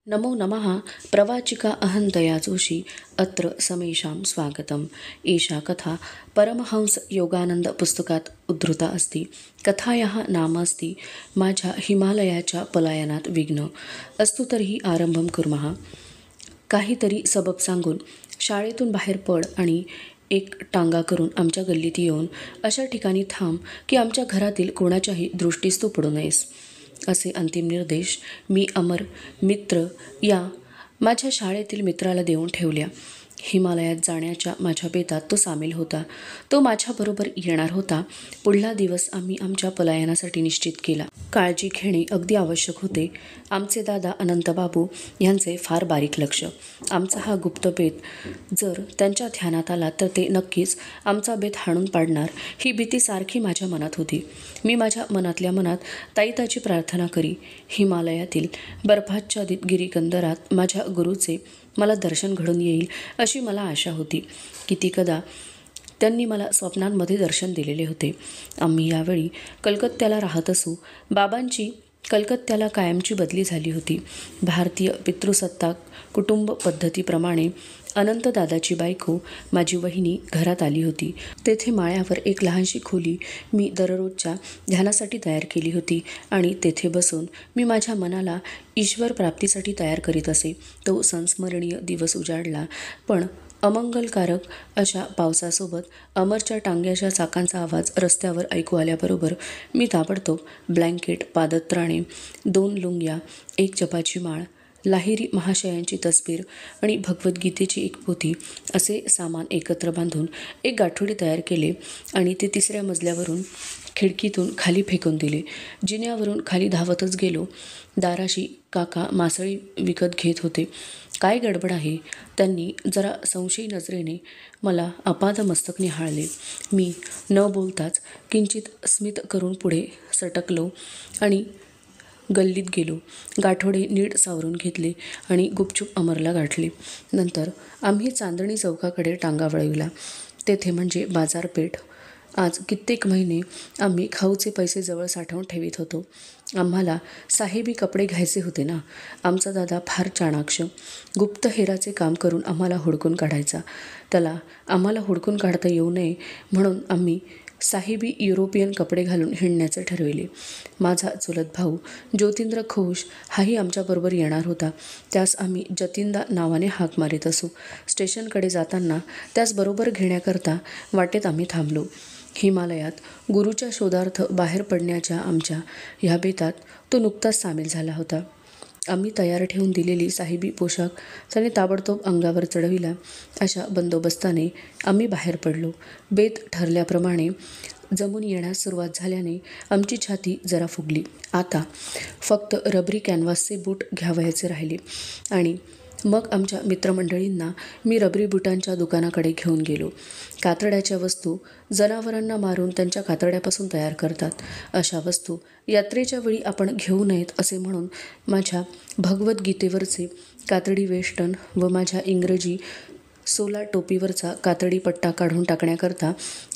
नमो नमः प्रवाचिका अहंतया जोशी अत्र समेषां स्वागतम्। एषा कथा परमहंस योगानंद पुस्तकात उद्धृता अस्ति। कथायाः नाम अस्ति माझ्या हिमालयाच्या पलायनात विघ्न। अस्तु तर्हि आरंभं कुर्मः। काहीतरी सबब सांगून शाळेतून बाहेर पड आणि एक टांगा करून आमच्या गल्लीत येऊन अशा ठिकाणी थांब की आमच्या घरातील कोणाच्याही दृष्टीस तू पडू नयेस, असे अंतिम निर्देश मी अमर मित्र या माझ्या शाळेतील मित्राला देऊन ठेवल्या. हिमालयात जाण्याच्या माझ्या बेतात तो सामील होता. तो माझ्याबरोबर येणार होता. पुढला दिवस आम्ही आमच्या पलायनासाठी निश्चित केला. काळजी घेणे अगदी आवश्यक होते. आमचे दादा अनंतबाबू यांचे फार बारीक लक्ष. आमचा हा गुप्त बेत जर त्यांच्या ध्यानात आला तर ते नक्कीच आमचा बेत हाणून पाडणार, ही भीती सारखी माझ्या मनात होती. मी माझ्या मनातल्या मनात ताईताची प्रार्थना करी. हिमालयातील बर्फाच्छादित गिरिकंदरात माझ्या गुरुचे मला दर्शन घडून येईल अशी मला आशा होती. कितीकदा त्यांनी मला स्वप्नांमध्ये दर्शन दिलेले होते. आम्ही यावेळी कलकत्त्याला राहत असू. बाबांची कलकत्त्याला कायमची बदली झाली होती. भारतीय पितृसत्ताक कुटुंब पद्धतीप्रमाणे अनंत दादाची बायको माझी वहिनी घरात आली होती. तेथे माळ्यावर एक लहानशी खोली मी दररोजच्या ध्यानासाठी तयार केली होती आणि तेथे बसून मी माझ्या मनाला ईश्वर प्राप्तीसाठी तयार करीत असे. तो संस्मरणीय दिवस उजाडला, पण अमंगलकारक अशा पावसासोबत अमरच्या टांग्याच्या चाकांचा आवाज रस्त्यावर ऐकू आल्याबरोबर मी ताबडतोब ब्लँकेट, पादत्राणे, 2 लुंग्या, 1 जपाची माळ, लाहिरी महाशयांची तसबीर आणि भगवद्गीतेची एक पोथी असे सामान एकत्र बांधून एक गाठोडी तयार केले आणि ते 3ऱ्या मजल्यावरून खिडकीतून खाली फेकून दिले. जिन्यावरून खाली धावतच गेलो. दाराशी काका मासळी विकत घेत होते. काय गडबड आहे? त्यांनी जरा संशयी नजरेने मला अपादमस्तक निहाळले. मी न बोलताच किंचित स्मित करून पुढे सटकलो आणि गल्लीत गेलो. गाठोडे नीट सावरून घेतले आणि गुपचूप अमरला गाठले. नंतर आम्ही चांदणी चौकाकडे टांगा वळविला. तेथे म्हणजे बाजारपेठ. आज कित्येक महिने आम्ही खाऊचे पैसे जवळ साठवून ठेवीत होतो. आम्हाला साहेबी कपडे घ्यायचे होते ना. आमचा दादा फार चाणाक्ष. गुप्तहेराचे काम करून आम्हाला हुडकून काढायचा. त्याला आम्हाला हुडकून काढता येऊ नये म्हणून आम्ही साहेबी युरोपियन कपडे घालून हिंडण्याचे ठरविले. माझा चुलत भाऊ ज्योतिंद्र घोष हाही आमच्याबरोबर येणार होता. त्यास आम्ही जतिंदा नावाने हाक मारित असू. स्टेशनकडे जाताना त्यास बरोबर घेण्याकरता वाटेत आम्ही थांबलो. हिमालयात गुरुच्या शोधार्थ बाहेर पडण्याच्या आमच्या ह्या बेतात तो नुकताच सामील झाला होता. आम्ही तयार ठेवून दिलेली साहेबी पोशाख त्याने ताबडतोब अंगावर चढविला. अशा बंदोबस्ताने आम्ही बाहेर पडलो. बेत ठरल्याप्रमाणे जमून येण्यास सुरुवात झाल्याने आमची छाती जरा फुगली. आता फक्त रबरी कॅनव्हासचे बूट घ्यावयाचे राहिले आणि मग आमच्या मित्रमंडळींना मी रबरी बुटांच्या दुकानाकडे घेऊन गेलो. कातड्याच्या वस्तू जनावरांना मारून त्यांच्या कातड्यापासून तयार करतात. अशा वस्तू यात्रेच्या वेळी आपण घेऊ नयेत असे म्हणून माझ्या भगवद्गीतेवरचे कातडी वेष्टन व माझ्या इंग्रजी सोला टोपीवरचा कातडी पट्टा काढून टाकण्याकरता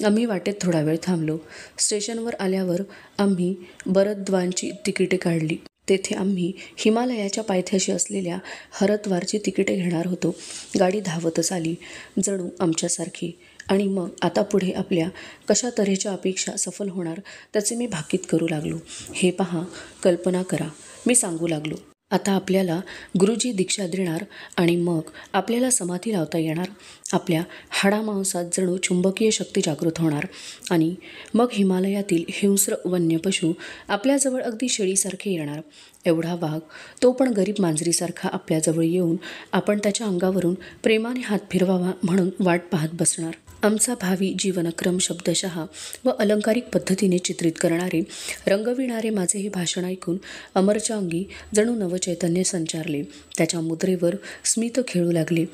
आम्ही वाटेत थोडा वेळ थांबलो. स्टेशनवर आल्यावर आम्ही बरद्वानची तिकिटे काढली. तेथे आम्ही हिमालयाच्या पायथ्याशी असलेल्या हरद्वारची तिकिटे घेणार होतो. गाडी धावतच आली, जणू आमच्यासारखी. आणि मग आता पुढे आपल्या कशा तऱ्हेच्या अपेक्षा सफल होणार त्याचे मी भाकीत करू लागलो. हे पहा, कल्पना करा, मी सांगू लागलो. आता आपल्याला गुरुजी दीक्षा देणार आणि मग आपल्याला समाधी लावता येणार. आपल्या हाडामांसात जणू चुंबकीय शक्ती जागृत होणार आणि मग हिमालयातील हिंस्र वन्य पशु आपल्याजवळ अगदी शेळीसारखे येणार. एवढा वाघ, तो पण गरीब मांजरीसारखा आपल्याजवळ येऊन आपण त्याच्या अंगावरून प्रेमाने हात फिरवावा म्हणून वाट पाहत बसणार. आमचा भावी जीवनक्रम शब्दशः व अलंकारिक पद्धतीने चित्रित करणारे, रंगविणारे माझे हे भाषण ऐकून अमरच्या अंगी जणू नवचैतन्य संचारले. त्याच्या मुद्रेवर स्मित खेळू लागले.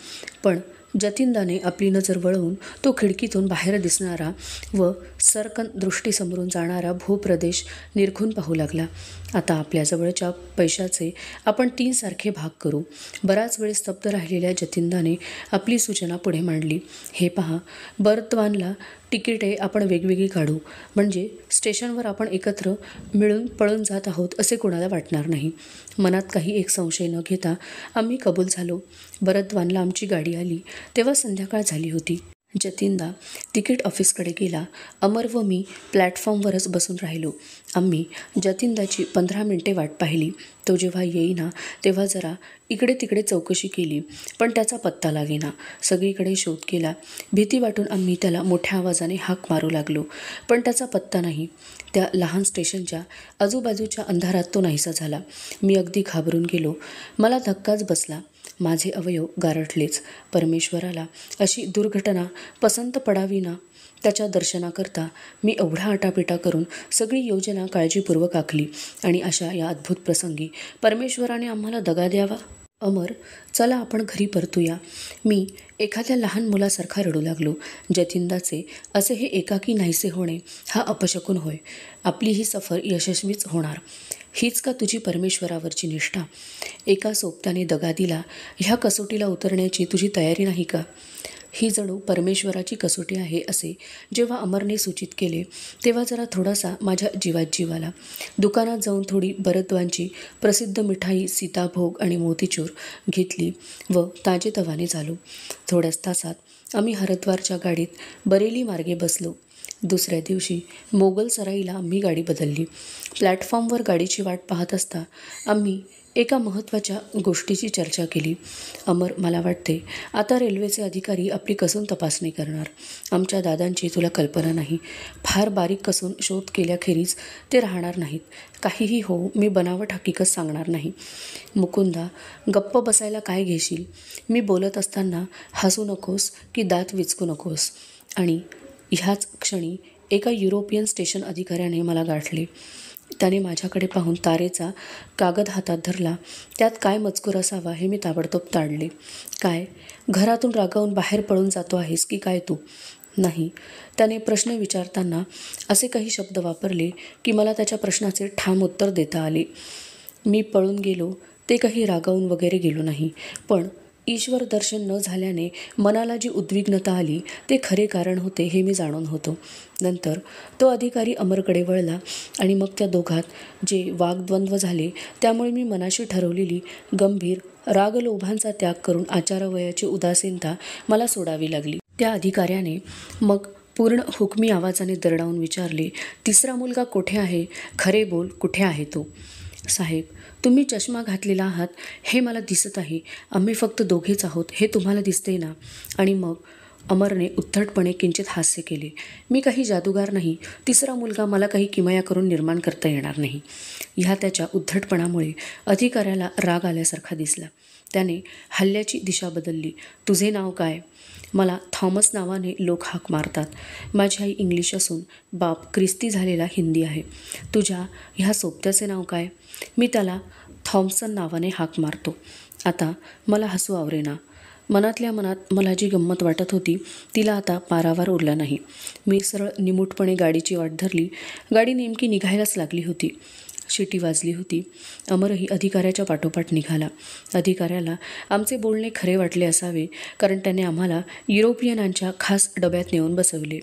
पण जतिंदाने आपली नजर वळवून तो खिडकीतून बाहेर दिसणारा व सरकन दृष्टीसमोरून जाणारा भूप्रदेश निरखून पाहू लागला. आता आपल्याजवळच्या पैशाचे आपण 3 सारखे भाग करू. बराच वेळ स्तब्ध राहिलेल्या जतिंदाने आपली सूचना पुढे मांडली. हे पहा, बरद्वानला तिकीटे आपण वेगवेगळी काढू, म्हणजे स्टेशनवर आपण एकत्र मिळून पळून जात आहोत असे कोणाला वाटणार नाही. मनात काही एक संशय न घेता आम्ही कबूल झालो. बरद्वानला आमची गाडी आली तेव्हा संध्याकाळ झाली होती. जतीनदा तिकीट ऑफिसकडे गेला. अमर व मी प्लॅटफॉर्मवरच बसून राहिलो. आम्ही जतीनदाची 15 मिनिटे वाट पाहिली. तो जेव्हा येईना तेव्हा जरा इकडे तिकडे चौकशी केली, पण त्याचा पत्ता लागेना. सगळीकडे शोध केला. भीती वाटून आम्ही त्याला मोठ्या आवाजाने हाक मारू लागलो, पण त्याचा पत्ता नाही. त्या लहान स्टेशनच्या आजूबाजूच्या अंधारात तो नाहीसा झाला. मी अगदी घाबरून गेलो. मला धक्काच बसला. माझे अवयव गारठलेच. परमेश्वराला अशी दुर्घटना पसंत पडावी ना, त्याच्या दर्शनाकरता मी एवढा आटापिटा करून सगळी योजना काळजीपूर्वक आखली, आणि अशा या अद्भुत प्रसंगी परमेश्वराने आम्हाला दगा द्यावा. अमर, चला आपण घरी परतूया. मी एखाद्या लहान मुलासारखा रडू लागलो. जतीनदाचे असे हे एकाकी नाहीसे होणे हा अपशकुन होय. आपली ही सफर यशस्वीच होणार. हीच का तुझी परमेश्वरावरची निष्ठा? एका सोबत्याने दगा दिला ह्या कसोटीला उतरण्याची तुझी तयारी नाही का? ही जणू परमेश्वराची कसोटी आहे असे जेव्हा अमरने सूचित केले तेव्हा जरा थोडासा माझ्या जीवात जीव आला. दुकानात जाऊन थोडी बरद्वानची प्रसिद्ध मिठाई सीताभोग आणि मोतीचूर घेतली व ताजेतवाने झालो. थोड्याच तासात आम्ही हरिद्वारच्या गाडीत बरेली मार्गे बसलो. दुसऱ्या दिवशी मोगल सराईला आम्ही गाडी बदलली. प्लॅटफॉर्मवर गाडीची वाट पाहत असता आम्ही एका महत्त्वाच्या गोष्टीची चर्चा केली. अमर, मला वाटते आता रेल्वेचे अधिकारी आपली कसून तपासणी करणार. आमच्या दादांची तुला कल्पना नाही. फार बारीक कसून शोध केल्याखेरीज ते राहणार नाहीत. काहीही हो, मी बनावट हकीकत सांगणार नाही. मुकुंदा, गप्प बसायला काय घेशील? मी बोलत असताना हसू नकोस की दात विचकू नकोस. आणि ह्याच क्षणी एका युरोपियन स्टेशन अधिकाऱ्याने मला गाठले. त्याने माझ्याकडे पाहून तारेचा कागद हातात धरला. त्यात काय मजकूर असावा हे मी ताबडतोब ताडले. काय, घरातून रागावून बाहेर पळून जातो आहेस की काय तू? नाही. त्याने प्रश्न विचारताना असे काही शब्द वापरले की मला त्याच्या प्रश्नाचे ठाम उत्तर देता आले. मी पळून गेलो ते काही रागावून वगैरे गेलो नाही, पण ईश्वर दर्शन न झाल्याने मनाला जी उद्विग्नता आली ते खरे कारण होते हे मी जाणून होतो. नंतर तो अधिकारी अमरकडे वळला आणि मग त्या दोघात जे वाग्द्वंद्व झाले त्यामुळे मी मनाशी ठरवलेली गंभीर रागलोभांचा त्याग करून आचारवयाची उदासीनता मला सोडावी लागली. त्या अधिकाऱ्याने मग पूर्ण हुकमी आवाजाने दरडावून विचारले, तिसरा मुलगा कोठे आहे? खरे बोल, कुठे आहे तो? साहेब, तुम्ही चष्मा घातलेला आहात हे मला दिसत आहे. आम्ही फक्त दोघेच आहोत हे तुम्हाला दिसते ना? आणि मग अमरने उद्धटपणे किंचित हास्य केले. मी काही जादूगार नाही. तिसरा मुलगा मला काही किमया करून निर्माण करता येणार नाही. ह्या त्याच्या उद्धटपणामुळे अधिकाऱ्याला राग आल्यासारखा दिसला. त्याने हल्ल्याची दिशा बदलली. तुझे नाव काय? मला थॉमस नावाने लोक हाक मारतात. माझी आई इंग्लिश असून बाप ख्रिस्ती झालेला हिंदी आहे. तुझ्या ह्या सोबत्याचे नाव काय? मी त्याला थॉम्सन नावाने हाक मारतो. आता मला हसू आवरेना. मनातल्या मनात मला जी गंमत वाटत होती तिला आता पारावार उरला नाही. मी सरळ निमूटपणे गाडीची वाट धरली. गाडी नेमकी निघायलाच लागली होती. शिटी वाजली होती. अमरही अधिकाऱ्याच्या पाठोपाठ निघाला. अधिकाऱ्याला आमचे बोलणे खरे वाटले असावे, कारण त्याने आम्हाला युरोपियनांच्या खास डब्यात नेऊन बसवले.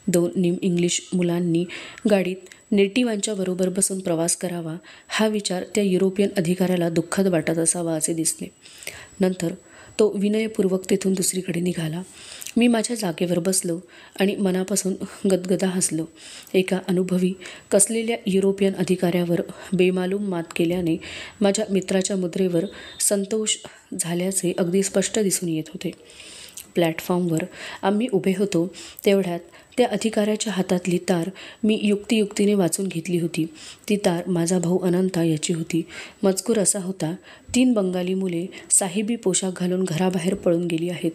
2 निम इंग्लिश मुलांनी गाडीत नेटिवांच्या बरोबर बसून प्रवास करावा हा विचार त्या युरोपियन अधिकाऱ्याला दुःखद वाटत असावा असे दिसले. नंतर तो विनयपूर्वक तेथून दुसरीकडे निघाला. मी माझ्या जागेवर बसलो आणि मनापासून गदगदा हसलो. एका अनुभवी कसलेल्या युरोपियन अधिकाऱ्यावर बेमालूम मात केल्याने माझ्या मित्राच्या मुद्रेवर संतोष झाल्याचे अगदी स्पष्ट दिसून येत होते. प्लॅटफॉर्मवर आम्ही उभे होतो तेवढ्यात त्या अधिकाऱ्याच्या हातातली तार मी युक्तियुक्तीने वाचून घेतली होती. ती तार माझा भाऊ अनंता याची होती. मजकूर असा होता, 3 बंगाली मुले साहेबी पोशाख घालून घराबाहेर पळून गेली आहेत.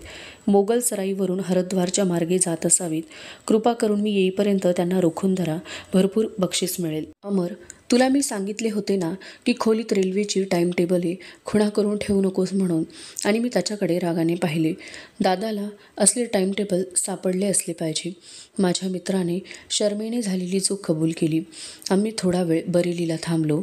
मोगल सराईवरून हरिद्वारच्या मार्गे जात असावीत. कृपा करून मी येईपर्यंत त्यांना रोखून धरा. भरपूर बक्षीस मिळेल. अमर, तुला मी सांगितले होते ना की खोलीत रेल्वेची टाईम टेबल आहे, खुणा करून ठेवू नकोस म्हणून. आणि मी त्याच्याकडे रागाने पाहिले. दादाला असले टाईम टेबल सापडले असले पाहिजे. माझ्या मित्राने शरमेने झालेली चूक कबूल केली. आम्ही थोडा वेळ बरेलीला थांबलो.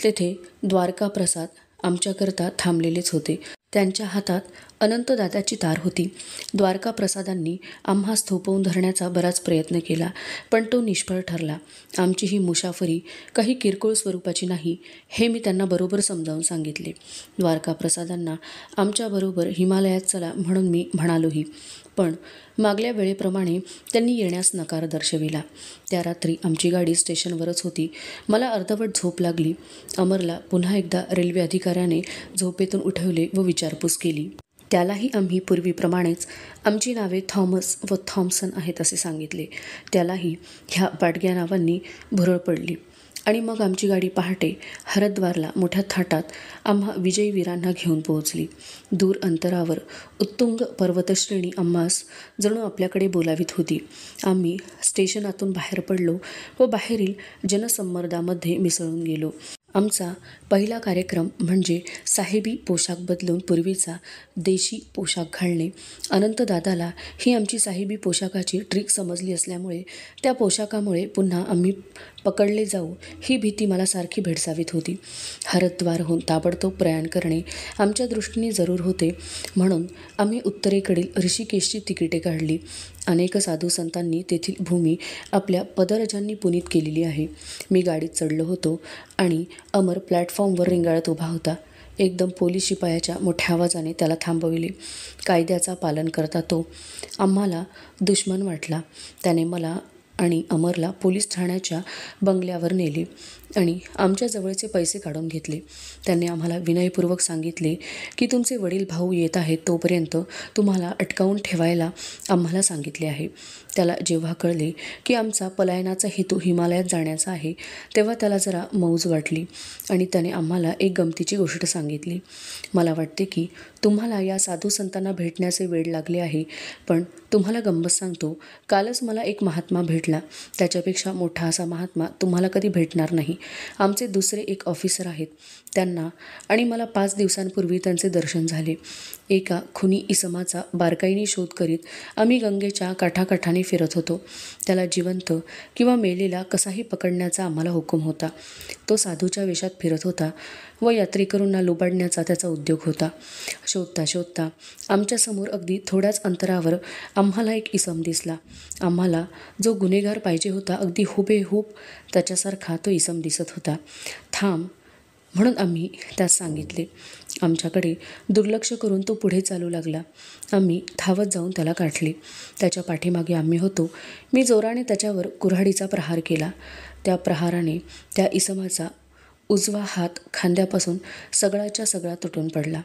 तेथे द्वारका प्रसाद आमच्याकरता थांबलेलेच होते. त्यांच्या हातात अनंतदादाची तार होती. द्वारका प्रसादांनी आम्हास थोपवून धरण्याचा बराच प्रयत्न केला, पण तो निष्फळ ठरला. आमची ही मुसाफरी काही किरकोळ स्वरूपाची नाही हे मी त्यांना बरोबर समजावून सांगितले. द्वारका प्रसादांना आमच्याबरोबर हिमालयात चला म्हणून मी म्हणालोही, पण मागल्या वेळेप्रमाणे त्यांनी येण्यास नकार दर्शविला. त्या रात्री आमची गाडी स्टेशनवरच होती. मला अर्धवट झोप लागली. अमरला पुन्हा एकदा रेल्वे अधिकाऱ्याने झोपेतून उठवले व विचारपूस केली. त्यालाही आम्ही पूर्वीप्रमाणेच आमची नावे थॉमस व थॉम्सन आहेत असे सांगितले. त्यालाही ह्या बाडग्या नावांनी भुरळ पडली आणि मग आमची गाडी पहाटे हरिद्वारला मोठ्या थाटात आम्हा विजयवीरांना घेऊन पोहोचली. दूर अंतरावर उत्तुंग पर्वतश्रेणी आम्हास जणू आपल्याकडे बोलावीत होती. आम्ही स्टेशनातून बाहेर पडलो व बाहेरील जनसम्मर्दामध्ये मिसळून गेलो. आमचा पहिला कार्यक्रम म्हणजे साहेबी पोशाख बदलून पूर्वीचा देशी पोशाख घालणे. अनंतदादाला ही आमची साहेबी पोशाखाची ट्रिक समजली असल्यामुळे त्या पोशाखामुळे पुन्हा आम्ही पकडले जाऊ ही भीती मला सारखी भेडसावीत होती. हरिद्वारहून ताबडतोब प्रयाण करणे आमच्या दृष्टीने जरूर होते, म्हणून आम्ही उत्तरेकडील ऋषिकेशची तिकिटे काढली. अनेक साधू संतांनी तेथील भूमी आपल्या पदरजांनी पुनीत केलेली आहे. मी गाडीत चढलो होतो आणि अमर प्लॅटफॉर्मवर रिंगाळत उभा होता. एकदम पोलीस शिपायाच्या मोठ्या आवाजाने त्याला थांबविले. कायद्याचा पालन करता तो आम्हाला दुश्मन वाटला. त्याने मला आणि अमरला पोलीस ठाण्याच्या बंगल्यावर नेले आणि आमच्या जवळचे पैसे काढून घेतले. त्यांनी आम्हाला विनयपूर्वक सांगितले की तुमचे वडील भाऊ येत आहेत तोपर्यंत तुम्हाला अटकावून ठेवायला आम्हाला सांगितले आहे. त्याला जेव्हा कळले की आमचा पलायनाचा हेतू हिमालयात जाण्याचा आहे तेव्हा त्याला जरा मौज वाटली आणि त्याने आम्हाला एक गमतीची गोष्ट सांगितली. मला वाटते की तुम्हाला या साधू संतांना भेटण्याचे वेळ लागले आहे, पण तुम्हाला गंमत सांगतो, कालच मला एक महात्मा भेटला. त्याच्यापेक्षा मोठा असा महात्मा तुम्हाला कधी भेटणार नाही. आमचे दुसरे एक ऑफिसर आहेत. त्यांना आणि मला 5 दिवसांपूर्वी त्यांचे दर्शन झाले. एका खुनी इसमाचा बारकाईने शोध करीत आम्ही गंगेच्या काठाकाठाने फिरत होतो. त्याला जिवंत किंवा मेलेला कसाही पकडण्याचा आम्हाला हुकूम होता. तो साधूच्या वेशात फिरत होता व यात्रेकरूंना लुबाडण्याचा त्याचा उद्योग होता. शोधता शोधता आमच्यासमोर अगदी थोड्याच अंतरावर आम्हाला एक इसम दिसला. आम्हाला जो गुन्हेगार पाहिजे होता अगदी हुबेहूब त्याच्यासारखा तो इसम दिसत होता. थांब म्हणून आम्ही त्यास सांगितले. आमच्याकडे दुर्लक्ष करून तो पुढे चालू लागला. आम्ही धावत जाऊन त्याला गाठले. त्याच्या पाठीमागे आम्ही होतो. मी जोराने त्याच्यावर कुऱ्हाडीचा प्रहार केला. त्या प्रहाराने त्या इसमाचा उजवा हात खांद्यापासून सगळाच्या सगळा तुटून पडला.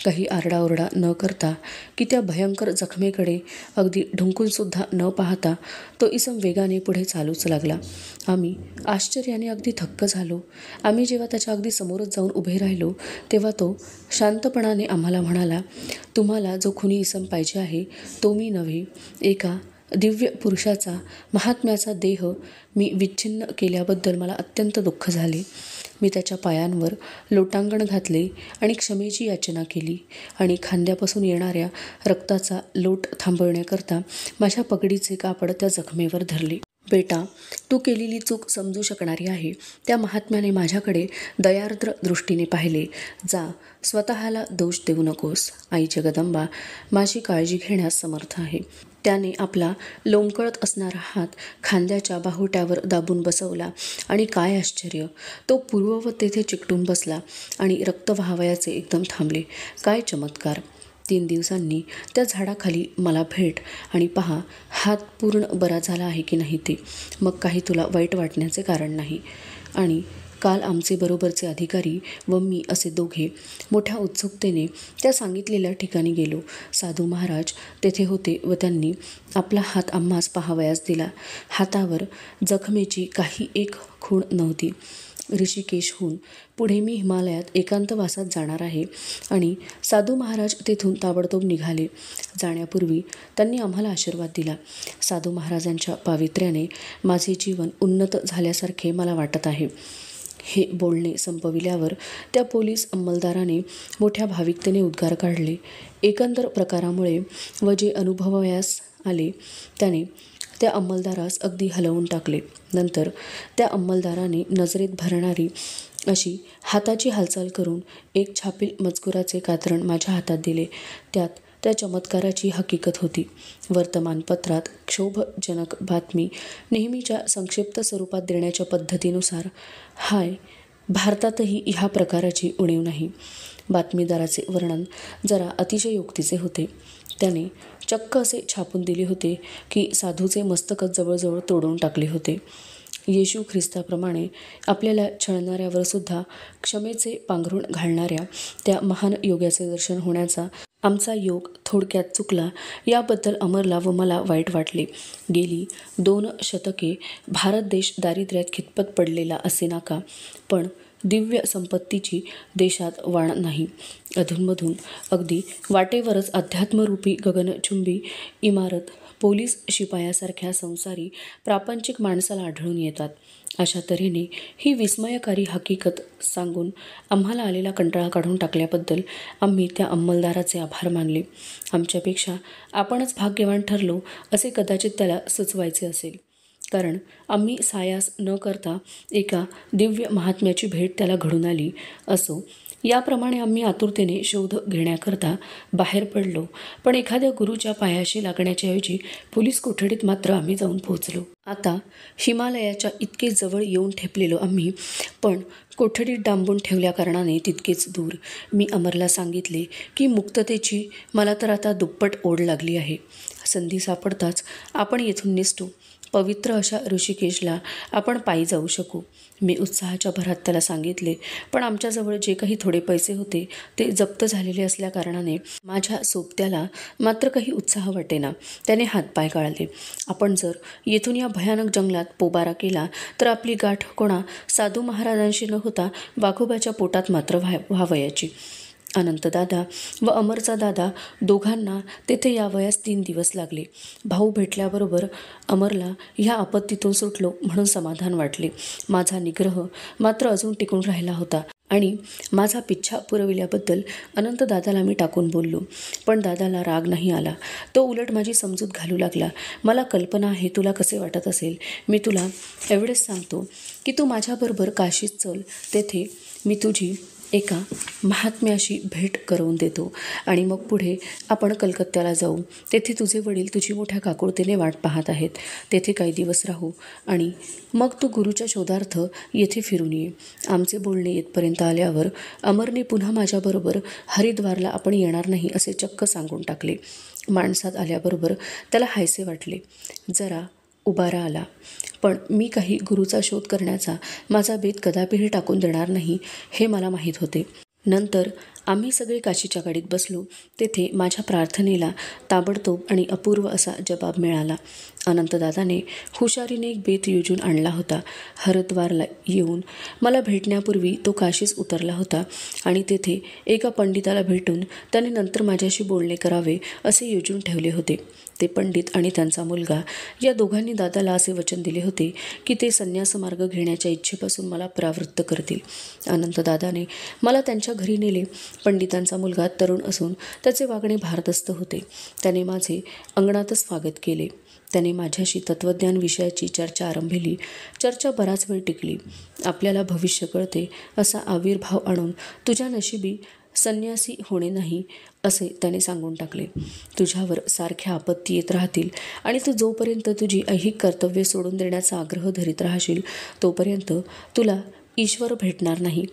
काही आरडाओरडा न करता की त्या भयंकर जखमेकडे अगदी ढुंकूनसुद्धा न पाहता तो इसम वेगाने पुढे चालूच लागला. आम्ही आश्चर्याने अगदी थक्क झालो. आम्ही जेव्हा त्याच्या अगदी समोरच जाऊन उभे राहिलो तेव्हा तो शांतपणाने आम्हाला म्हणाला, तुम्हाला जो खुनी इसम पाहिजे आहे तो मी नव्हे. एका दिव्य पुरुषाचा महात्म्याचा देह मी विच्छिन्न केल्याबद्दल मला अत्यंत दुःख झाले. मी त्याच्या पायांवर लोटांगण घातले आणि क्षमेची याचना केली आणि खांद्यापासून येणाऱ्या रक्ताचा लोट थांबवण्याकरता माझ्या पगडीचे कापड त्या जखमेवर धरले. बेटा, तू केलेली चूक समजू शकणारी आहे. त्या महात्म्याने माझ्याकडे दयार्द्र दृष्टीने पाहिले. जा, स्वतःला दोष देऊ नकोस. आई जगदंबा माझी काळजी घेण्यास समर्थ आहे. त्याने आपला लोंबकळत असणारा हात खांद्याच्या बाहुट्यावर दाबून बसवला आणि काय आश्चर्य, तो पूर्ववत तेथे चिकटून बसला आणि रक्त वाहावयाचे एकदम थांबले. काय चमत्कार! 3 दिवसांनी त्या झाडाखाली मला भेट आणि पहा हात पूर्ण बरा झाला आहे की नाही ते. मग काही तुला वाईट वाटण्याचे कारण नाही. आणि काल आमचे बरोबरचे अधिकारी व मी असे दोघे मोठ्या उत्सुकतेने त्या सांगितलेल्या ठिकाणी गेलो. साधू महाराज तेथे होते व त्यांनी आपला हात आम्हास पाहावयास दिला. हातावर जखमेची काही एक खूण नव्हती. ऋषिकेशहून पुढे मी हिमालयात एकांतवासात जाणार आहे आणि साधू महाराज तेथून ताबडतोब निघाले. जाण्यापूर्वी त्यांनी आम्हाला आशीर्वाद दिला. साधू महाराजांच्या पावित्र्याने माझे जीवन उन्नत झाल्यासारखे मला वाटत आहे. हे बोलणे संपविल्यावर त्या पोलीस अंमलदाराने मोठ्या भाविकतेने उद्गार काढले. एकंदर प्रकारामुळे व जे अनुभवायास आले त्याने त्या अंमलदारास अगदी हलवून टाकले. नंतर त्या अंमलदाराने नजरेत भरणारी अशी हाताची हालचाल करून एक छापील मजकुराचे कात्रण माझ्या हातात दिले. त्यात त्या चमत्काराची हकीकत होती. वर्तमानपत्रात क्षोभजनक बातमी नेहमीच्या संक्षिप्त स्वरूपात देण्याच्या पद्धतीनुसार भारतातही ह्या प्रकाराची उणीव नाही. बातमीदाराचे वर्णन जरा अतिशयोक्तीचे होते. त्याने चक्क असे छापून दिले होते की साधूचे मस्तकच जवळजवळ तोडून टाकले होते. येशू ख्रिस्ताप्रमाणे आपल्याला छळणाऱ्यावर सुद्धा क्षमेचे पांघरूण घालणाऱ्या त्या महान योग्याचे दर्शन होण्याचा आमचा योग थोडक्यात चुकला याबद्दल अमरला व मला वाईट वाटले. गेली 2 शतके भारत देश दारिद्र्यात खितपत पडलेला असे नाका, पण दिव्य संपत्तीची देशात वाण नाही. अधूनमधून अगदी वाटेवरच अध्यात्मरूपी गगनचुंबी इमारत, पोलीस शिपायासारख्या संसारी प्रापंचिक माणसाला आढळून येतात. अशा तऱ्हेने ही विस्मयकारी हकीकत सांगून आम्हाला आलेला कंटाळा काढून टाकल्याबद्दल आम्ही त्या अंमलदाराचे आभार मानले. आमच्यापेक्षा आपणच भाग्यवान ठरलो असे कदाचित त्याला सुचवायचे असेल, कारण आम्ही सायास न करता एका दिव्य महात्म्याची भेट त्याला घडून आली. असो, याप्रमाणे आम्ही आतुरतेने शोध घेण्याकरता बाहेर पडलो, पण एखाद्या गुरूच्या पायाशी लागण्याच्या ऐवजी पोलीस कोठडीत मात्र आम्ही जाऊन पोहोचलो. आता हिमालयाच्या इतके जवळ येऊन ठेपलेलो आम्ही, पण कोठडीत डांबून ठेवल्या कारणाने तितकेच दूर. मी अमरला सांगितले की मुक्ततेची मला तर आता दुप्पट ओढ लागली आहे. संधी सापडताच आपण येथून निसटू. पवित्र अशा ऋषिकेशला आपण पायी जाऊ शकू. मी उत्साहाच्या भरात त्याला सांगितले, पण आमच्याजवळ जे काही थोडे पैसे होते ते जप्त झालेले असल्याकारणाने माझ्या सोबत्याला मात्र काही उत्साह वाटेना. त्याने हातपाय गाळले. आपण जर येथून या भयानक जंगलात पोबारा केला तर आपली गाठ कोणा साधू महाराजांशी न होता वाघोबाच्या पोटात मात्र व्हावयाची. अनंतदादा व अमरचा दादा दोघांना तेथे यावयास 3 दिवस लागले. भाऊ भेटल्याबरोबर अमरला ह्या आपत्तीतून सुटलो म्हणून समाधान वाटले. माझा निग्रह मात्र अजून टिकून राहिला होता आणि माझा पिच्छा पुरविल्याबद्दल अनंतदादाला मी टाकून बोललो. पण दादाला राग नाही आला. तो उलट माझी समजूत घालू लागला. मला कल्पना आहे तुला कसे वाटत असेल. मी तुला एवढेच सांगतो की तू माझ्याबरोबर काशीत चल. तेथे मी तुझी एका महात्म्याशी भेट करून देतो आणि मग पुढे आपण कलकत्त्याला जाऊ. तेथे तुझे वडील तुझी मोठ्या काकुळतीने वाट पाहत आहेत. तेथे काही दिवस राहू आणि मग तू गुरुच्या शोधार्थ येथे फिरून ये. आमचे बोलणे येथपर्यंत आल्यावर अमरने पुन्हा माझ्याबरोबर हरिद्वारला आपण येणार नाही असे चक्क सांगून टाकले. माणसात आल्याबरोबर त्याला हायसे वाटले. जरा उबारा आला. पण मी काही गुरुचा शोध करण्याचा माझा बेत कदापिही टाकून देणार नाही हे मला माहीत होते. नंतर आम्ही सगळे काशीच्या गाडीत बसलो. तेथे माझ्या प्रार्थनेला ताबडतोब आणि अपूर्व असा जबाब मिळाला. अनंतदादाने हुशारीने एक बेत योजून आणला होता. हरिद्वारला येऊन मला भेटण्यापूर्वी तो काशीस उतरला होता आणि तेथे एका पंडिताला भेटून त्याने नंतर माझ्याशी बोलणे करावे असे योजून ठेवले होते. ते पंडित आणि त्यांचा मुलगा या दोघांनी दादाला असे वचन दिले होते की ते संन्यास मार्ग घेण्याच्या इच्छेपासून मला परावृत्त करतील. अनंतदादाने मला त्यांच्या घरी नेले. पंडितांचा मुलगा तरुण असून त्याचे वागणे भारदस्त होते. त्याने माझे अंगणातच स्वागत केले. त्याने माझ्याशी तत्त्वज्ञान विषयाची चर्चा आरंभिली. चर्चा बराच वेळ टिकली. आपल्याला भविष्य कळते असा आविर्भाव आणून तुझ्या नशिबी संन्यासी होणे नाही असे त्याने सांगून टाकले. तुझ्यावर सारख्या आपत्ती येत राहतील आणि तू जोपर्यंत तुझी ऐहिक कर्तव्ये सोडून देण्याचा आग्रह धरीत राहशील तोपर्यंत तुला ईश्वर भेटणार नाही.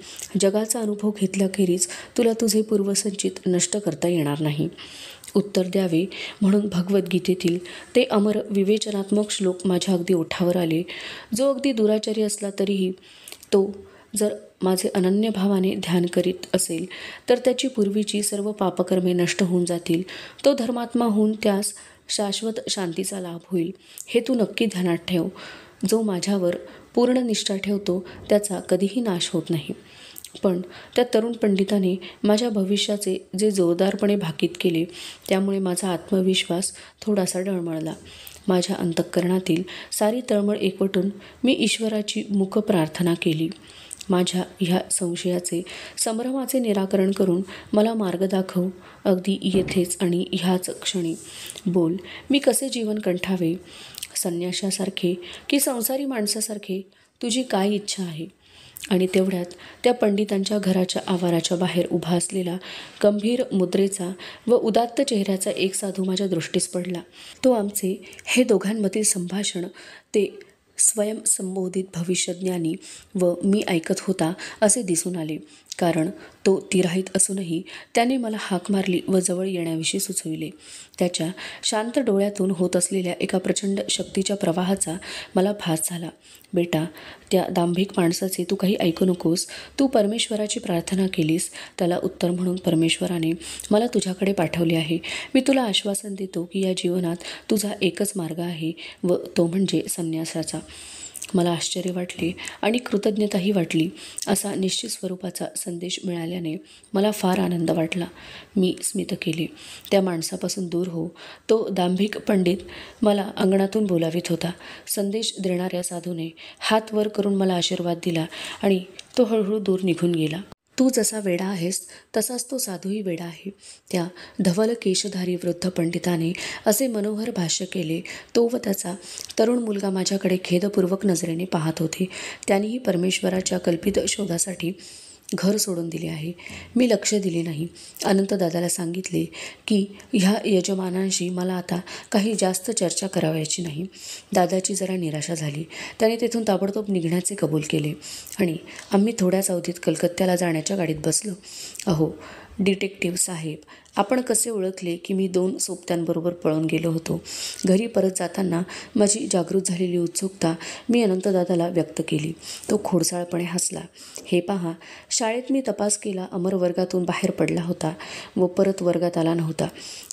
जगाचा अनुभव घेतल्याखेरीज तुला तुझे पूर्वसंचित नष्ट करता येणार नाही. उत्तर द्यावे म्हणून भगवद्गीतेतील ते अमर विवेचनात्मक श्लोक माझ्या अगदी ओठावर आले. जो अगदी दुराचारी असला तरीही तो जर माझे अनन्य भावाने ध्यान करीत असेल तर त्याची पूर्वीची सर्व पापकर्मे नष्ट होऊन जातील. तो धर्मात्मा होऊन त्यास शाश्वत शांतीचा लाभ होईल. हे तू नक्की ध्यानात ठेव. जो माझ्यावर पूर्ण निष्ठा ठेवतो त्याचा कधीही नाश होत नाही. पण त्या तरुण पंडिताने माझ्या भविष्याचे जे जोरदारपणे भाकीत केले त्यामुळे माझा आत्मविश्वास थोडासा डळमळला. माझ्या अंतःकरणातील सारी तळमळ एकवटून मी ईश्वराची मुख प्रार्थना केली. माझ्या ह्या संशयाचे संभ्रमाचे निराकरण करून मला मार्ग दाखव. अगदी येथेच आणि ह्याच क्षणी बोल. मी कसे जीवन कंठावे? संन्याशासारखे की संसारी माणसासारखे? तुझी काय इच्छा आहे? आणि तेवढ्यात त्या पंडितांच्या घराच्या आवाराच्या बाहेर उभा असलेला गंभीर मुद्रेचा व उदात्त चेहऱ्याचा एक साधू माझ्या दृष्टीस पडला. तो आमचे हे दोघांमधील संभाषण ते स्वयंसंबोधित भविष्यज्ञानी व मी ऐकत होता असे दिसून आले, कारण तो तिराहित असूनही त्याने मला हाक मारली व जवळ येण्याविषयी सुचविले. त्याच्या शांत डोळ्यातून होत असलेल्या एका प्रचंड शक्तीच्या प्रवाहाचा मला भास झाला. बेटा, त्या दांभिक माणसाचे तू काही ऐकू नकोस. तू परमेश्वराची प्रार्थना केलीस, त्याला उत्तर म्हणून परमेश्वराने मला तुझ्याकडे पाठवले आहे. मी तुला आश्वासन देतो की या जीवनात तुझा एकच मार्ग आहे व तो म्हणजे संन्यासाचा. मला आश्चर्य वाटले आणि कृतज्ञताही वाटली. असा निश्चित स्वरूपाचा संदेश मिळाल्याने मला फार आनंद वाटला. मी स्मित केले. त्या माणसापासून दूर हो. तो दांभिक पंडित मला अंगणातून बोलावित होता. संदेश देणाऱ्या साधूने हात वर करून मला आशीर्वाद दिला आणि तो हळूहळू दूर निघून गेला. तू जसा वेडा आहेस तसाच तो साधूही वेडा आहे. त्या धवल केशधारी वृद्ध पंडिताने असे मनोहर भाष्य केले. तो व त्याचा तरुण मुलगा माझ्याकडे खेदपूर्वक नजरेने पाहत होते. त्यांनीही परमेश्वराच्या कल्पित शोधासाठी घर सोडून दिले आहे. मी लक्ष दिले नाही. अनंतदादाला सांगितले की ह्या यजमानांशी मला आता काही जास्त चर्चा करावयाची नाही. दादाची जरा निराशा झाली. त्याने तेथून ताबडतोब निघण्याचे कबूल केले आणि आम्ही थोड्याच अवधीत कलकत्त्याला जाण्याच्या गाडीत बसलो. अहो डिटेक्टिव्ह साहेब, आपण कसे ओळखले की मी 2 सोबत्यांबरोबर पळून गेलो होतो? घरी परत जाताना माझी जागृत झालेली उत्सुकता मी अनंतदादाला व्यक्त केली. तो खोडसाळपणे हसला. हे पहा, शाळेत मी तपास केला. अमर वर्गातून बाहेर पडला होता व परत वर्गात आला नव्हता.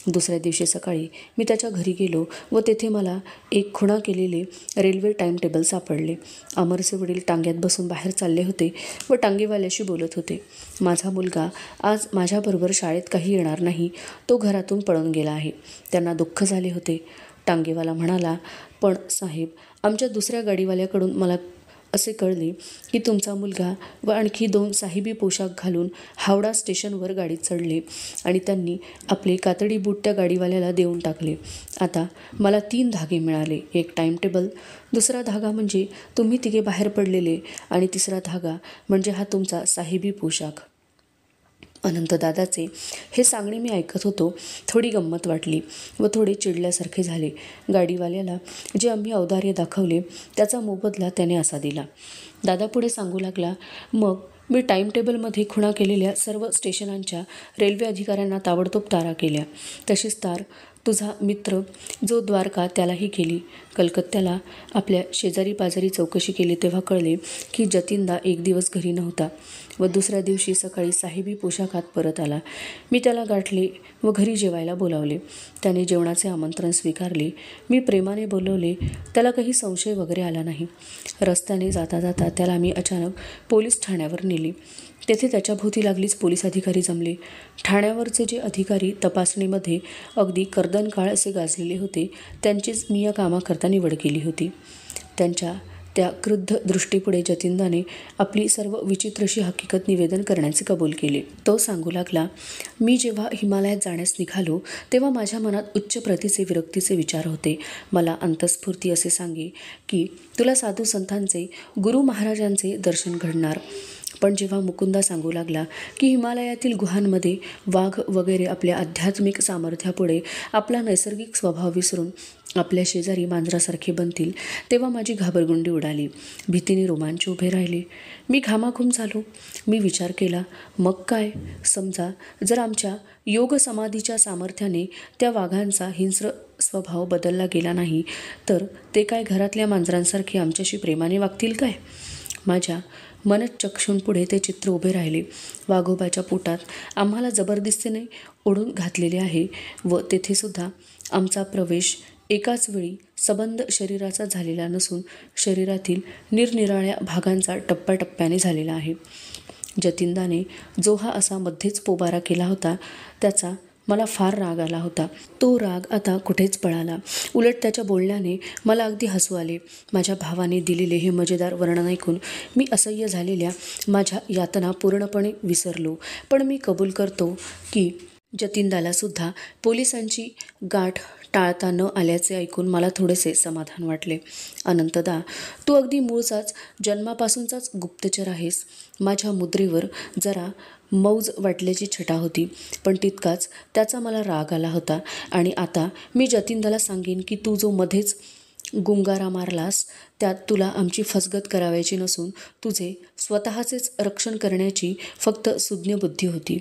दुसऱ्या दिवशी सकाळी मी त्याच्या घरी गेलो व तेथे मला एक खुणा केलेले रेल्वे टाईम टेबल सापडले. अमरचे वडील टांग्यात बसून बाहेर चालले होते व टांगेवाल्याशी बोलत होते. माझा मुलगा आज माझ्याबरोबर शाळेत काही येणार नाही. तो घरातून पळून गेला आहे. त्यांना दुःख झाले होते. टांगेवाला म्हणाला, पण साहेब, आमच्या दुसऱ्या गाडीवाल्याकडून मला असे कळले की तुमचा मुलगा व आणखी 2 साहेबी पोशाख घालून हावडा स्टेशनवर गाडीत चढले आणि त्यांनी आपले कातडी बूट त्या गाडीवाल्याला देऊन टाकले. आता मला 3 धागे मिळाले. एक टाईम टेबल, दुसरा धागा म्हणजे तुम्ही तिघे बाहेर पडलेले आणि तिसरा धागा म्हणजे हा तुमचा साहेबी पोशाख. अनंतदादाचे हे सांगणे मी ऐकत होतो. थोडी गंमत वाटली व थोडे चिडल्यासारखे झाले. गाडीवाल्याला जे आम्ही औदार्य दाखवले त्याचा मोबदला त्याने असा दिला. दादा पुढे सांगू लागला, मग मी टाईम टेबलमध्ये खुणा केलेल्या सर्व स्टेशनांच्या रेल्वे अधिकाऱ्यांना ताबडतोब तारा केल्या. तशीच तार तुझा मित्र जो द्वारका त्यालाही केली. कलकत्त्याला आपल्या शेजारी पाजारी चौकशी केली तेव्हा कळले की जतीनदा एक दिवस घरी नव्हता व दुसऱ्या दिवशी सकाळी साहेबी पोशाखात परत आला. मी त्याला गाठले व घरी जेवायला बोलावले. त्याने जेवणाचे आमंत्रण स्वीकारले. मी प्रेमाने बोलवले. त्याला काही संशय वगैरे आला नाही. रस्त्याने जाता जाता त्याला मी अचानक पोलीस ठाण्यावर नेले. तेथे त्याच्याभोवती लागलीच पोलीस अधिकारी जमले. ठाण्यावरचे जे अधिकारी तपासणीमध्ये अगदी कर्दनकाळ असे गाजलेले होते, त्यांचीच मी या कामाकरता निवड केली होती. त्यांच्या त्या क्रुद्ध दृष्टीपुढे जतीनदाने आपली सर्व विचित्रशी हकीकत निवेदन करण्याचे कबूल केले. तो सांगू लागला, मी जेव्हा हिमालयात जाण्यास निघालो तेव्हा माझ्या मनात उच्च प्रतीचे विरक्तीचे विचार होते. मला अंतस्फूर्ती असे सांगे की तुला साधू संतांचे, गुरु महाराजांचे दर्शन घडणार. पण जेव्हा मुकुंदा सांगू लागला की हिमालयातील गुहांमध्ये वाघ वगैरे आपल्या आध्यात्मिक सामर्थ्यापुढे आपला नैसर्गिक स्वभाव विसरून आपल्या शेजारी मांजरासारखे बनतील, तेव्हा माझी घाबरगुंडी उडाली. भीतीने रोमांच उभे राहिले. मी घामाघूम झालो. मी विचार केला, मग काय? समजा जर आमच्या योग समाधीच्या सामर्थ्याने त्या वाघांचा हिंस्र स्वभाव बदलला गेला नाही, तर ते काय घरातल्या मांजरांसारखे आमच्याशी प्रेमाने वागतील काय? माझ्या मनचक्षूंपुढे ते चित्र उभे राहिले. वाघोबाच्या पोटात आम्हाला जबरदस्तीने ओढून घातलेले आहे व तेथेसुद्धा आमचा प्रवेश एकाच वेळी सबंध शरीराचा झालेला नसून शरीरातील निरनिराळ्या भागांचा टप्प्याटप्प्याने झालेला आहे. जतीनदाने जो हा असा मध्येच पोबारा केला होता त्याचा मला फार राग आला होता. तो राग आता कुठेच पळाला. उलट त्याच्या बोलण्याने मला अगदी हसू आले. माझ्या भावाने दिलेले हे मजेदार वर्णन ऐकून मी असह्य झालेल्या माझ्या यातना पूर्णपणे विसरलो. पण मी कबूल करतो की जतीनदाला सुद्धा पोलिसांची गाठ टाळता न आल्याचे ऐकून मला थोडेसे समाधान वाटले. अनंतदा, तू अगदी मूळचाच जन्मापासूनचाच गुप्तचर आहेस. माझ्या मुद्रेवर जरा मौज वाटल्याची छटा होती, पण तितकाच त्याचा मला राग आला होता. आणि आता मी जतीनदाला सांगेन की तू जो मध्येच गुंगारा मारलास त्यात तुला आमची फसगत करावयाची नसून तुझे स्वतःचेच रक्षण करण्याची फक्त सुज्ञ बुद्धी होती.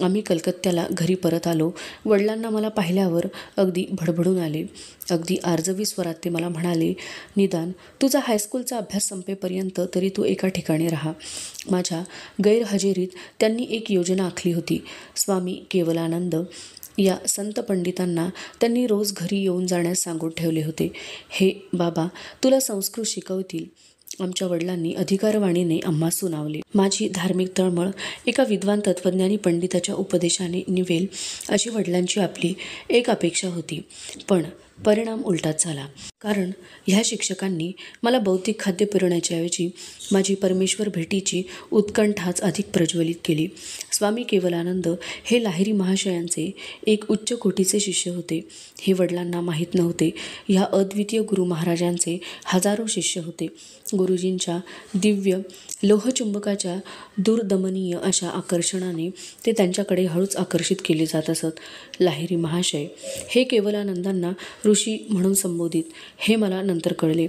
आम्ही कलकत्त्याला घरी परत आलो. वडिलांना मला पाहिल्यावर अगदी भडभडून आले. अगदी आर्जवी स्वरात ते मला म्हणाले, निदान तुझा हायस्कूलचा अभ्यास संपेपर्यंत तरी तू एका ठिकाणी राहा. माझ्या गैरहजेरीत त्यांनी एक योजना आखली होती. स्वामी केवलानंद या संत पंडितांना त्यांनी रोज घरी येऊन जाण्यास सांगून ठेवले होते. हे बाबा तुला संस्कृत शिकवतील, आमच्या वडिलांनी अधिकारवाणीने आम्हा सुनावले. माझी धार्मिक तळमळ एका विद्वान तत्त्वज्ञानी पंडिताच्या उपदेशाने निवेल अशी वडिलांची आपली एक अपेक्षा होती. पण परिणाम उलटाच झाला. कारण ह्या शिक्षकांनी मला बौद्धिक खाद्य पुरवण्याच्याऐवजी माझी परमेश्वर भेटीची उत्कंठाच अधिक प्रज्वलित केली. स्वामी केवलानंद हे लाहिरी महाशयांचे एक उच्च कोटीचे शिष्य होते. हे वडिलांना माहीत नव्हते. ह्या अद्वितीय गुरु महाराजांचे हजारो शिष्य होते. गुरुजींच्या दिव्य लोहचुंबकाच्या दुर्दमनीय अशा आकर्षणाने ते त्यांच्याकडे हळूच आकर्षित केले जात असत. लाहिरी महाशय हे केवलानंदांना ऋषी म्हणून संबोधित हे मला नंतर कळले.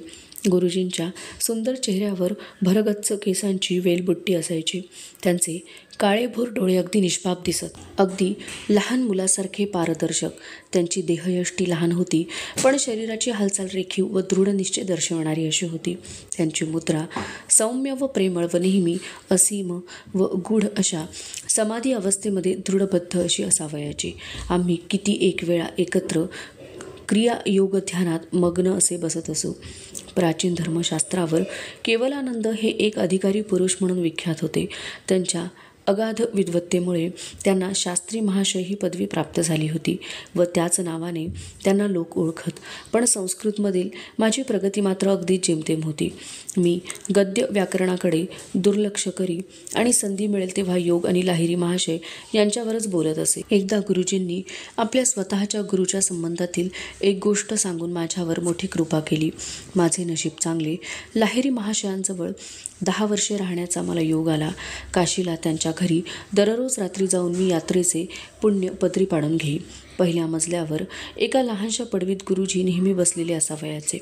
गुरुजींच्या सुंदर चेहऱ्यावर भरगच्च केसांची वेलबुट्टी असायची. त्यांचे काळेभोर डोळे अगदी निष्पाप दिसत, अगदी लहान मुलासारखे पारदर्शक. त्यांची देहयष्टी लहान होती, पण शरीराची हालचाल रेखीव व दृढ निश्चय दर्शवणारी अशी होती. त्यांची मुद्रा सौम्य व प्रेमळ व नेहमी असीम व गूढ अशा समाधी अवस्थेमध्ये दृढबद्ध अशी असावयाची. आम्ही किती एक वेळा एकत्र क्रियायोग ध्यानात मग्न असे बसत असू. प्राचीन धर्मशास्त्रावर केवलानंद हे एक अधिकारी पुरुष म्हणून विख्यात होते. त्यांच्या अगाध विद्वत्तेमुळे त्यांना शास्त्री महाशय ही पदवी प्राप्त झाली होती व त्याच नावाने त्यांना लोक ओळखत. पण संस्कृतमधील माझी प्रगती मात्र अगदी जेमतेम होती. मी गद्य व्याकरणाकडे दुर्लक्ष करी आणि संधी मिळेल तेव्हा योग आणि लाहिरी महाशय यांच्यावरच बोलत असे. एकदा गुरुजींनी आपल्या स्वतःच्या गुरुच्या संबंधातील एक गोष्ट सांगून माझ्यावर मोठी कृपा केली. माझे नशीब चांगले. लाहिरी महाशयांजवळ 10 वर्षे राहण्याचा मला योग आला. काशीला त्यांच्या घरी दररोज रात्री जाऊन मी यात्रेचे पुण्य पदरी पाडून घेई. पहिल्या मजल्यावर एका लहानशा पडवीत गुरुजी नेहमी बसलेले असावयाचे.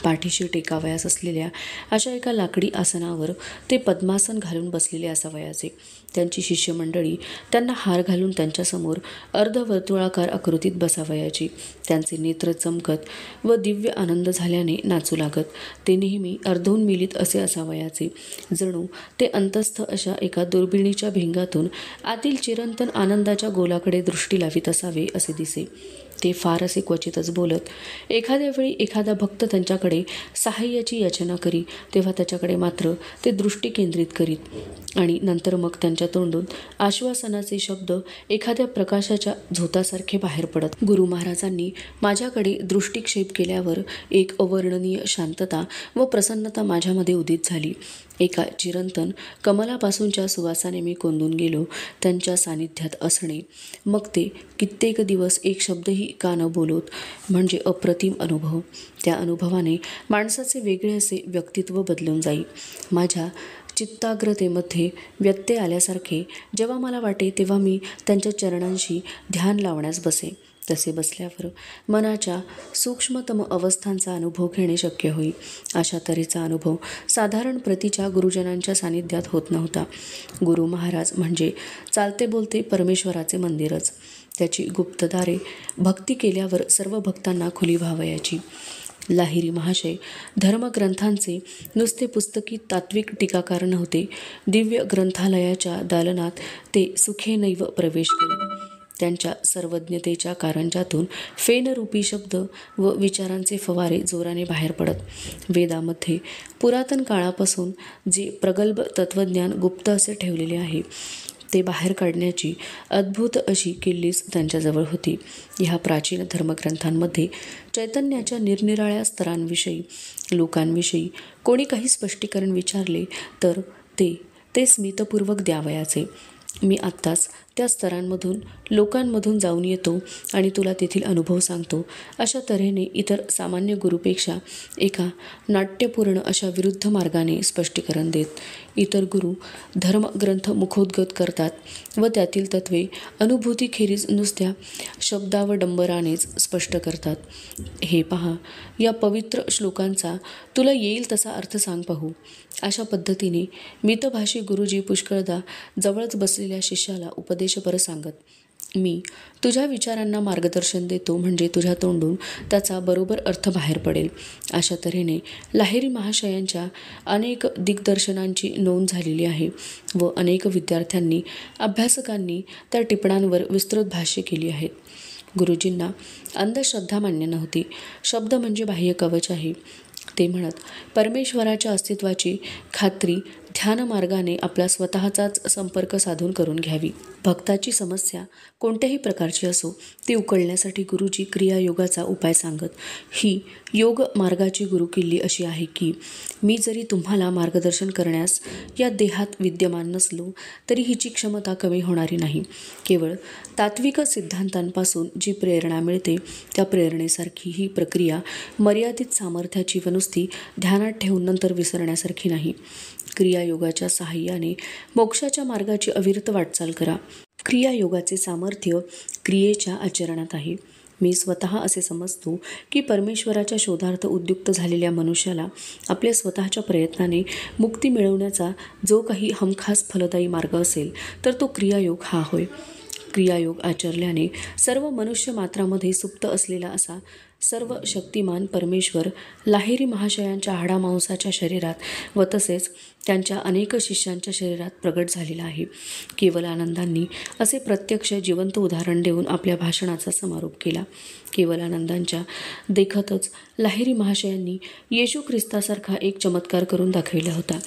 पाठीशी टेकावयास असलेल्या अशा एका लाकडी आसनावर ते पद्मासन घालून बसलेले असावयाचे. त्यांची शिष्यमंडळी त्यांना हार घालून त्यांच्यासमोर अर्धवर्तुळाकार आकृतीत बसावयाची. त्यांचे नेत्र चमकत व दिव्य आनंद झाल्याने नाचू लागत. ते नेहमी अर्धोन्मीलित असे असावयाचे, जणू ते अंतस्थ अशा एका दुर्बिणीच्या भिंगातून आतील चिरंतन आनंदाच्या गोलाकडे दृष्टी लावित असावे असे दिसे. ते फार असे क्वचितच बोलत. एखाद्या वेळी एखादा भक्त त्यांच्याकडे सहाय्याची याचना करी, तेव्हा त्याच्याकडे मात्र ते दृष्टी केंद्रित करीत आणि नंतर मग त्यांच्या तोंडून आश्वासनाचे शब्द एखाद्या प्रकाशाच्या झोतासारखे बाहेर पडत. गुरु महाराजांनी माझ्याकडे दृष्टिक्षेप केल्यावर एक अवर्णनीय शांतता व प्रसन्नता माझ्यामध्ये उदित झाली. एका चिरंतन कमलापासूनच्या सुवासाने मी कोंदून गेलो. त्यांच्या सानिध्यात असणे, मग ते कित्येक दिवस एक शब्दही का न बोलोत, म्हणजे अप्रतिम अनुभव. त्या अनुभवाने माणसाचे वेगळे असे व्यक्तित्व बदलून जाई. माझ्या चित्ताग्रतेमध्ये व्यत्यय आल्यासारखे जेव्हा मला वाटे तेव्हा मी त्यांच्या चरणांशी ध्यान लावण्यास बसे. तसे बसल्यावर मनाच्या सूक्ष्मतम अवस्थांचा अनुभव घेणे शक्य होई. अशा तऱ्हेचा अनुभव साधारण प्रतीच्या गुरुजनांच्या सानिध्यात होत नव्हता. गुरु महाराज म्हणजे चालते बोलते परमेश्वराचे मंदिरच. त्याची गुप्तदारे भक्ती केल्यावर सर्व भक्तांना खुली व्हावयाची. लाहिरी महाशय धर्मग्रंथांचे नुसते पुस्तकी तात्विक टीकाकार नव्हते. दिव्य ग्रंथालयाच्या दालनात ते सुखेनैव प्रवेश करीत. त्यांच्या सर्वज्ञतेच्या कारंजातून फेनरूपी शब्द व विचारांचे फवारे जोराने बाहेर पडत. वेदामध्ये पुरातन काळापासून जे प्रगल्भ तत्त्वज्ञान गुप्त असे ठेवलेले आहे ते बाहेर काढण्याची अद्भुत अशी किल्लीच त्यांच्याजवळ होती. ह्या प्राचीन धर्मग्रंथांमध्ये चैतन्याच्या निरनिराळ्या स्तरांविषयी, लोकांविषयी कोणी काही स्पष्टीकरण विचारले तर ते स्मितपूर्वक द्यावयाचे. मी आत्ताच त्या स्तरांमधून लोकांमधून जाऊन येतो आणि तुला तेथील अनुभव सांगतो. अशा तऱ्हेने इतर सामान्य गुरुपेक्षा एका नाट्यपूर्ण अशा विरुद्ध मार्गाने स्पष्टीकरण देत इतर गुरु धर्मग्रंथ मुखोद्गत करतात व त्यातील तत्वे अनुभूतीखेरीज नुसत्या शब्दावडंबरानेच स्पष्ट करतात. हे पहा, या पवित्र श्लोकांचा तुला येईल तसा अर्थ सांग पाहू. अशा पद्धतीने मितभाषी गुरुजी पुष्कळदा जवळच बसलेल्या शिष्याला उपदेशपर सांगत. मी तुझ्या विचारांना मार्गदर्शन देतो म्हणजे तुझ्या तोंडून त्याचा बरोबर अर्थ बाहेर पडेल. अशा तऱ्हेने लाहिरी महाशयांच्या अनेक दिग्दर्शनांची नोंद झालेली आहे व अनेक विद्यार्थ्यांनी अभ्यासकांनी त्या टिपणांवर विस्तृत भाष्य केली आहेत. गुरुजींना अंधश्रद्धा मान्य नव्हती. शब्द म्हणजे बाह्य कवच आहे. ते म्हणत, परमेश्वराच्या अस्तित्वाची खात्री ध्यानमार्गाने आपला स्वतःचाच संपर्क साधून करून घ्यावी. भक्ताची समस्या कोणत्याही प्रकारची असो ती उकलण्यासाठी गुरुजी क्रियायोगाचा उपाय सांगत. ही योग मार्गाची गुरुकिल्ली अशी आहे की मी जरी तुम्हाला मार्गदर्शन करण्यास या देहात विद्यमान नसलो तरी हिची क्षमता कमी होणारी नाही. केवळ तात्विक सिद्धांतांपासून जी प्रेरणा मिळते त्या प्रेरणेसारखी ही प्रक्रिया मर्यादित सामर्थ्याची व नुसती ध्यानात ठेवून नंतर विसरण्यासारखी नाही. क्रियायोगाच्या साहाय्याने मोक्षाच्या मार्गाची अविरत वाटचाल करा. क्रियायोगाचे सामर्थ्य क्रियेच्या आचरणात आहे. मी स्वतः असे समजतो की परमेश्वराच्या शोधार्थ उद्युक्त झालेल्या मनुष्याला आपल्या स्वतःच्या प्रयत्नाने मुक्ती मिळवण्याचा जो काही हमखास फलदायी मार्ग असेल तर तो क्रियायोग हा होय. क्रियायोग आचरल्याने सर्व मनुष्य मात्रामध्ये सुप्त असलेला असा सर्व शक्तिमान परमेश्वर लाहिरी महाशयांच्या हाडामांसाच्या शरीरात व तसेच त्यांच्या अनेक शिष्यांच्या शरीरात प्रगट झालेला आहे. केवलानंदांनी असे प्रत्यक्ष जिवंत उदाहरण देऊन आपल्या भाषणाचा समारोप केला. केवलानंदांच्या देखतच लाहिरी महाशयांनी येशू ख्रिस्तासारखा एक चमत्कार करून दाखविला होता.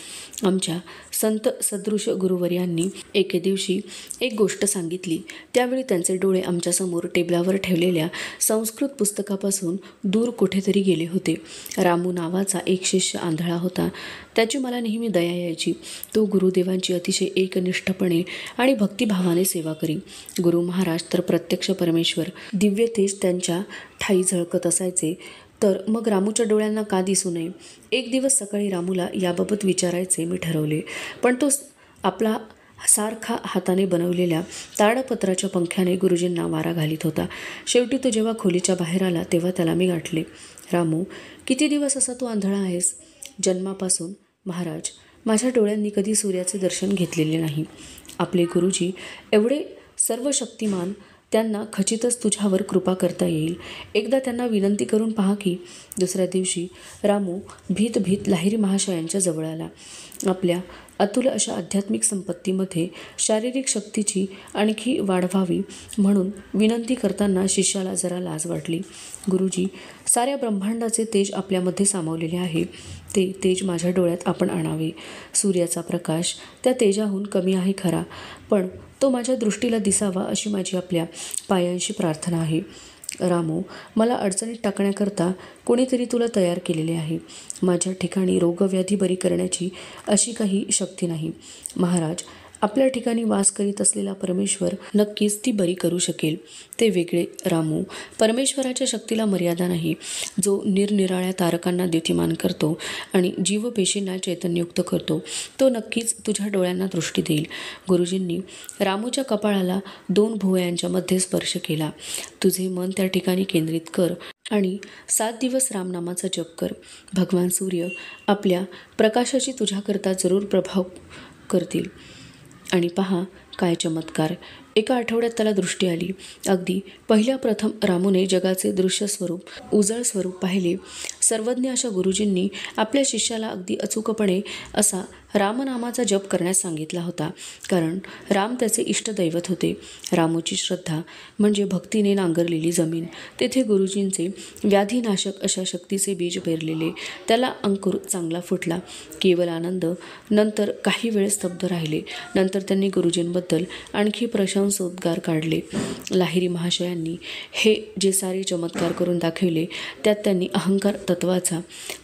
आमच्या संत सदृश गुरुवर्यांनी एके दिवशी एक गोष्ट सांगितली. त्यावेळी त्यांचे डोळे आमच्यासमोर टेबलावर ठेवलेल्या संस्कृत पुस्तकापासून दूर कुठेतरी गेले होते. रामू नावाचा एक शिष्य आंधळा होता. त्याची मला नेहमी दया यायची. तो गुरुदेवांची अतिशय एकनिष्ठपणे आणि भक्तिभावाने सेवा करी. गुरु महाराज तर प्रत्यक्ष परमेश्वर दिव्य तेज त्यांच्या ठाई झळकत असायचे. तर मग रामूच्या डोळ्यांना का दिसू नये? एक दिवस सकाळी रामूला याबाबत विचारायचे मी ठरवले. पण तो आपला सारखा हाताने बनवलेल्या ताडपत्राच्या पंख्याने गुरुजींना वारा घालीत होता. शेवटी तो जेव्हा खोलीच्या बाहेर आला तेव्हा त्याला मी गाठले. रामू, किती दिवस असा तू आंधळा आहेस? जन्मापासून. महाराज, माझ्या डोळ्यांनी कधी सूर्याचे दर्शन घेतलेले नाही. आपले गुरुजी एवढे सर्व शक्तिमान, त्यांना खचितच तुझ्यावर कृपा करता येईल. एकदा त्यांना विनंती करून पहा की. दुसऱ्या दिवशी रामू भीत भीत लाहिरी महाशयांच्या जवळ आला. आपल्या अतुल अशा आध्यात्मिक संपत्तीमध्ये शारीरिक शक्तीची आणखी वाढवावी म्हणून विनंती करताना शिष्याला जरा लाज वाटली. गुरुजी, साऱ्या ब्रह्मांडाचे तेज आपल्यामध्ये सामावलेले आहे. ते तेज माझ्या डोळ्यात आपण आणावे. सूर्याचा प्रकाश त्या तेजाहून कमी आहे खरा, पण तो माझ्या दृष्टीला दिसावा अशी माझी आपल्या पायांशी प्रार्थना आहे. रामू, मला अडचणीत टाकण्याकरता कोणीतरी तुला तयार केलेले आहे. माझ्या ठिकाणी रोगव्याधी बरी करण्याची अशी काही शक्ती नाही. महाराज, आपल्या ठिकाणी वास करीत असलेला परमेश्वर नक्कीच ती बरी करू शकेल. ते वेगळे. रामू, परमेश्वराच्या शक्तीला मर्यादा नाही. जो निरनिराळ्या तारकांना द्युतिमान करतो आणि जीवपेशींना चैतन्ययुक्त करतो तो नक्कीच तुझ्या डोळ्यांना दृष्टी देईल. गुरुजींनी रामूच्या कपाळाला 2 भुवयांच्या मध्ये स्पर्श केला. तुझे मन त्या ठिकाणी केंद्रित कर आणि 7 दिवस रामनामाचा जप कर. भगवान सूर्य आपल्या प्रकाशाची तुझ्याकरता जरूर प्रभाव करतील. आणि पहा काय चमत्कार. एका आठवड्यात त्याला दृष्टी आली. अगदी पहिल्या प्रथम रामूने जगाचे दृश्य स्वरूप, उजळ स्वरूप पाहिले. सर्वज्ञ अशा गुरुजींनी आपल्या शिष्याला अगदी अचूकपणे असा रामनामाचा जप करण्यास सांगितला होता, कारण राम त्याचे इष्टदैवत होते. रामूची श्रद्धा म्हणजे भक्तीने नांगरलेली जमीन. तेथे गुरुजींचे व्याधीनाशक अशा शक्तीचे बीज पेरलेले. त्याला अंकुर चांगला फुटला. केवल आनंद. नंतर काही वेळ स्तब्ध राहिले. नंतर त्यांनी गुरुजींबद्दल आणखी प्रशंसोद्गार काढले. लाहिरी महाशयांनी हे जे सारे चमत्कार करून दाखविले त्यात त्यांनी अहंकार तत्वाचा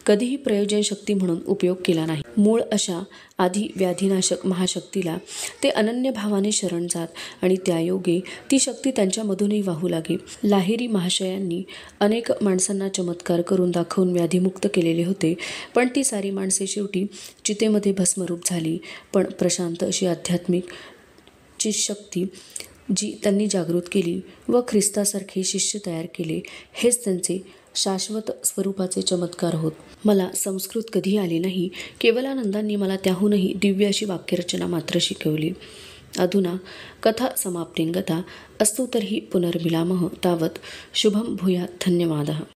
कधीही प्रयोजन शक्ती म्हणून उपयोग केला नाही. मूळ अशा आधी व्याधीनाशक महाशक्तीला ते अनन्य भावाने शरण जात आणि त्यायोगे ती शक्ती त्यांच्यामधूनही वाहू लागे. लाहिरी महाशयांनी अनेक माणसांना चमत्कार करून दाखवून व्याधीमुक्त केलेले होते, पण ती सारी माणसे शेवटी चितेमध्ये भस्मरूप झाली. पण प्रशांत अशी आध्यात्मिक ची शक्ती जी त्यांनी जागृत केली व ख्रिस्तासारखे शिष्य तयार केले, हेच त्यांचे शाश्वत स्वरूपाचे चमत्कार होत. मला संस्कृत कधी आले नाही. केवलानंदांनी मला त्याहूनही दिव्य अशी वाक्यरचना मात्र शिकवली. अधुना कथा समाप्तिं गता अस्तु तर्हि पुनर्मिलामः. तावत् शुभं भूयात्. धन्यवादः.